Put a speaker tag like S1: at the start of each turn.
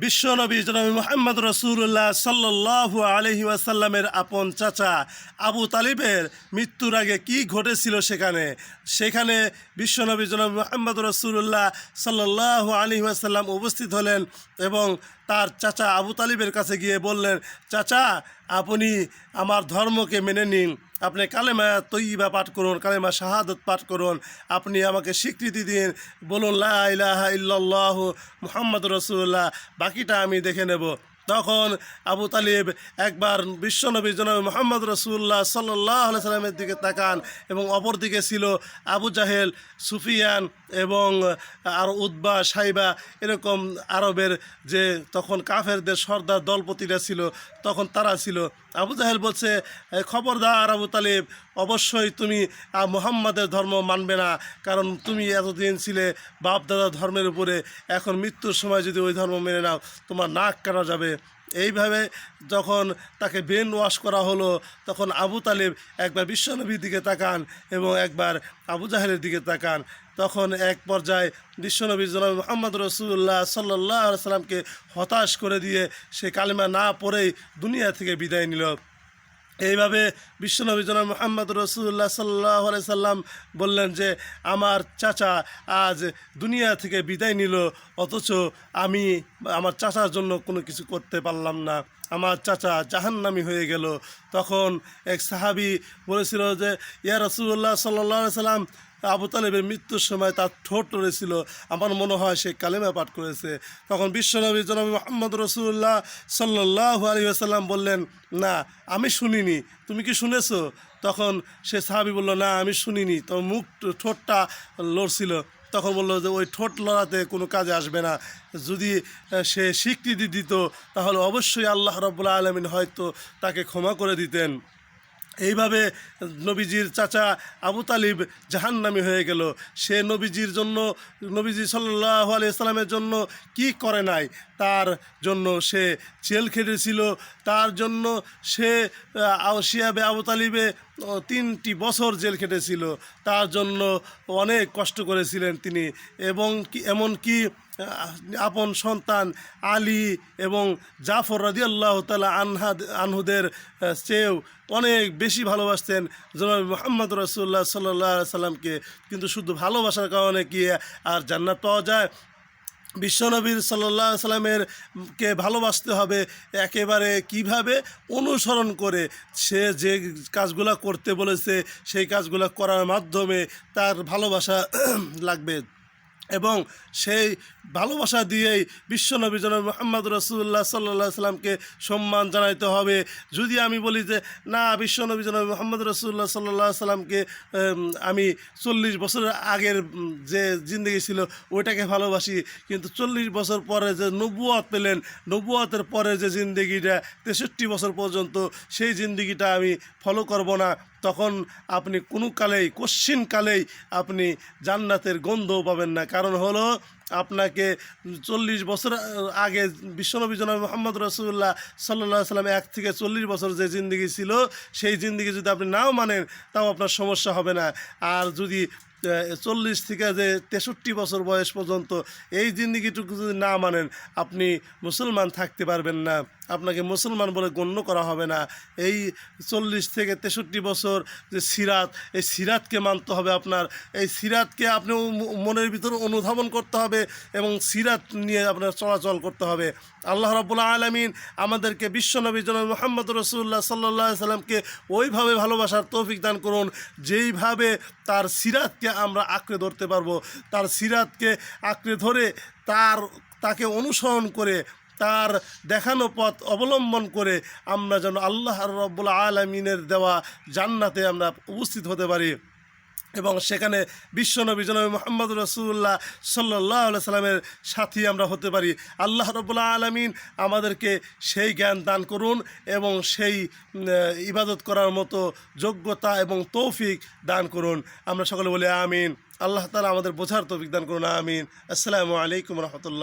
S1: বিশ্বনবী জনাব মুহাম্মদ রাসূলুল্লাহ সাল্লাল্লাহু আলাইহি ওয়াসাল্লামের আপন চাচা আবু তালিবের মৃত্যুর আগে কি ঘটেছিল সেখানে বিশ্বনবী জনাব মুহাম্মদ রাসূলুল্লাহ সাল্লাল্লাহু আলাইহি ওয়াসাল্লাম উপস্থিত হলেন এবং তার চাচা আবু তালিবের কাছে গিয়ে বললেন, চাচা, আপনি আমার ধর্মকে মেনে নিন, আপনি কালেমা তৈয়বা পাঠ করুন, কালেমা শাহাদত পাঠ করুন, আপনি আমাকে স্বীকৃতি দিন, বলুন লা ইলাহা ইল্লাল্লাহু মুহাম্মাদুর রাসূলুল্লাহ, বাকিটা আমি দেখে নেব। তখন আবু তালিব একবার বিশ্বনবী জনাব মুহাম্মদ রাসূলুল্লাহ সাল্লাল্লাহু আলাইহি সাল্লামের দিকে তাকান এবং অপর দিকে ছিল আবু জাহেল, সুফিয়ান এবং আর উতবা, সাইবা, এরকম আরবের যে তখন কাফেরদের সর্দার দলপতিরা ছিল, তখন তারা ছিল। আবু জাহেল বলছে, খবরদার আবু তালিব, অবশ্যই তুমি মুহাম্মাদের ধর্ম মানবে না, কারণ তুমি এতদিন ছিলে বাপ দাদা ধর্মের উপরে, এখন মৃত্যুর সময় যদি ওই ধর্ম মেনে নাও তোমার নাক কাটা যাবে। এইভাবে যখন তাকে ব্রেন ওয়াশ করা হলো, তখন আবু তালিব একবার বিশ্বনবীর দিকে তাকান এবং একবার আবু জাহেলের দিকে তাকান। তখন এক পর্যায়ে বিশ্বনবী জনাব মুহাম্মদ রাসূলুল্লাহ সাল্লাল্লাহু আলাইহি সাল্লামকে হতাশ করে দিয়ে সে কালেমা না পড়েই দুনিয়া থেকে বিদায় নিল। এইভাবে বিশ্বনবী জনাব মুহাম্মদ রাসূলুল্লাহ সাল্লাল্লাহু আলাইহি সাল্লাম বললেন যে, আমার চাচা আজ দুনিয়া থেকে বিদায় নিল, অথচ আমি আমার চাচার জন্য কোনো কিছু করতে পারলাম না, আমার চাচা জাহান্নামী হয়ে গেল। তখন এক সাহাবী বলেছিল যে, ইয়া রাসূলুল্লাহ সাল্লাল্লাহু আলাইহি সাল্লাম, আবু তালেবের মৃত্যুর সময় তার ঠোঁট লড়েছিল, আমার মনে হয় সে কালেমা পাঠ করেছে। তখন বিশ্বনবী জনাব মুহাম্মদ রাসূলুল্লাহ সাল্লাল্লাহু আলাইহি ওয়াসাল্লাম বললেন, না, আমি শুনিনি, তুমি কি শুনেছো? তখন সে সাহাবী বলল, না, আমি শুনিনি, তো ঠোঁটটা লড়ছিল। তখন বললো যে, ওই ঠোঁট লড়াতে কোনো কাজে আসবে না, যদি সে স্বীকৃতি দিত তাহলে অবশ্যই আল্লাহ রাব্বুল আলামিন হয়তো তাকে ক্ষমা করে দিতেন। এইভাবে নবীজির চাচা আবু তালিব জাহান্নামী হয়ে গেল। সে নবীজির জন্য, নবীজি সাল্লাল্লাহু আলাইহি সাল্লামের জন্য কি করে নাই, তার জন্য সে জেল খেটেছিল, তার জন্য সে শিয়াবে আবু তালিবে 3টি বছর জেল খেটেছিল, তার জন্য অনেক কষ্ট করেছিলেন তিনি। এবং এমনকি আপন সন্তান আলী এবং জাফর রাদিয়াল্লাহু তাআলা আনহুদের চেয়েও অনেক বেশি ভালোবাসতেন জনাব মুহাম্মদ রাসূলুল্লাহ সাল্লাল্লাহু আলাইহি সাল্লামকে। কিন্তু শুধু ভালোবাসার কারণে কি আর জান্নাত পাওয়া যায়? বিশ্বনবীর সাল্লাল্লাহু আলাইহি সাল্লামের কে ভালোবাসতে হবে একেবারে কিভাবে? অনুসরণ করে, সে যে কাজগুলো করতে বলেছে সেই কাজগুলো করার মাধ্যমে তার ভালোবাসা লাগবে এবং সেই ভালোবাসা দিয়েই বিশ্বনবী জনাব মুহাম্মদ রাসূলুল্লাহ সাল্লাল্লাহু আলাইহি সাল্লামকে সম্মান জানাইতে হবে। যদি আমি বলি যে না, বিশ্বনবী জনাব মুহাম্মদ রাসূলুল্লাহ সাল্লাল্লাহু আলাইহি সাল্লামকে আমি 40 বছরের আগের যে জিন্দেগি ছিল ওইটাকে ভালোবাসি, কিন্তু 40 বছর পরে যে নবুয়ত পেলেন, নবুয়তের পরে যে জিন্দেগিটা 63 বছর পর্যন্ত, সেই জিন্দেগিটা আমি ফলো করব না, তখন আপনি কোনো কালেই, কশ্চিন কালেই আপনি জান্নাতের গন্ধও পাবেন না। কারণ হলো, আপনাকে 40 বছর আগে বিশ্বনবী জনাব মুহাম্মদ রাসূলুল্লাহ সাল্লাল্লাহু আলাইহি সাল্লাম 1 থেকে 40 বছর যে জিন্দেগি ছিল, সেই জিন্দেগি যদি আপনি নাও মানেন তাও আপনার সমস্যা হবে না। আর যদি 40 থেকে যে 63 বছর বয়স পর্যন্ত এই জিন্দেগিটুকু যদি না মানেন, আপনি মুসলমান থাকতে পারবেন না, আপনাকে মুসলমান বলে গণ্য করা হবে না। এই 40 থেকে 63 বছর যে সিরাত, এই সিরাতকে মানতে হবে আপনার, এই সিরাতকে আপনি মনের ভিতরে অনুধাবন করতে হবে এবং সিরাত নিয়ে আপনার চলাচল করতে হবে। আল্লাহ রাব্বুল আলামিন আমাদেরকে বিশ্বনবী জনাব মুহাম্মদ রাসূলুল্লাহ সাল্লাল্লাহু আলাইহি সাল্লামকে ওইভাবে ভালোবাসার তৌফিক দান করুন যেইভাবে তার সিরাতকে আমরা আঁকড়ে ধরতে পারবো। তার সিরাতকে আঁকড়ে ধরে তাকে অনুসরণ করে, তার দেখানো পথ অবলম্বন করে আমরা যেন আল্লাহ রাব্বুল আলামিনের দেওয়া জান্নাতে আমরা উপস্থিত হতে পারি এবং সেখানে বিশ্বনবী জনাব মুহাম্মদ রাসূলুল্লাহ সাল্লাল্লাহু আলাইহি সাল্লামের সাথী আমরা হতে পারি। আল্লাহ রাব্বুল আলামিন আমাদেরকে সেই জ্ঞান দান করুন এবং সেই ইবাদত করার মতো যোগ্যতা এবং তৌফিক দান করুন। আমরা সকলে বলি আমিন। আল্লাহ তাআলা আমাদের বোঝার তৌফিক দান করুন, আমিন। আসসালামু আলাইকুম ওয়া রাহমাতুল্লাহ।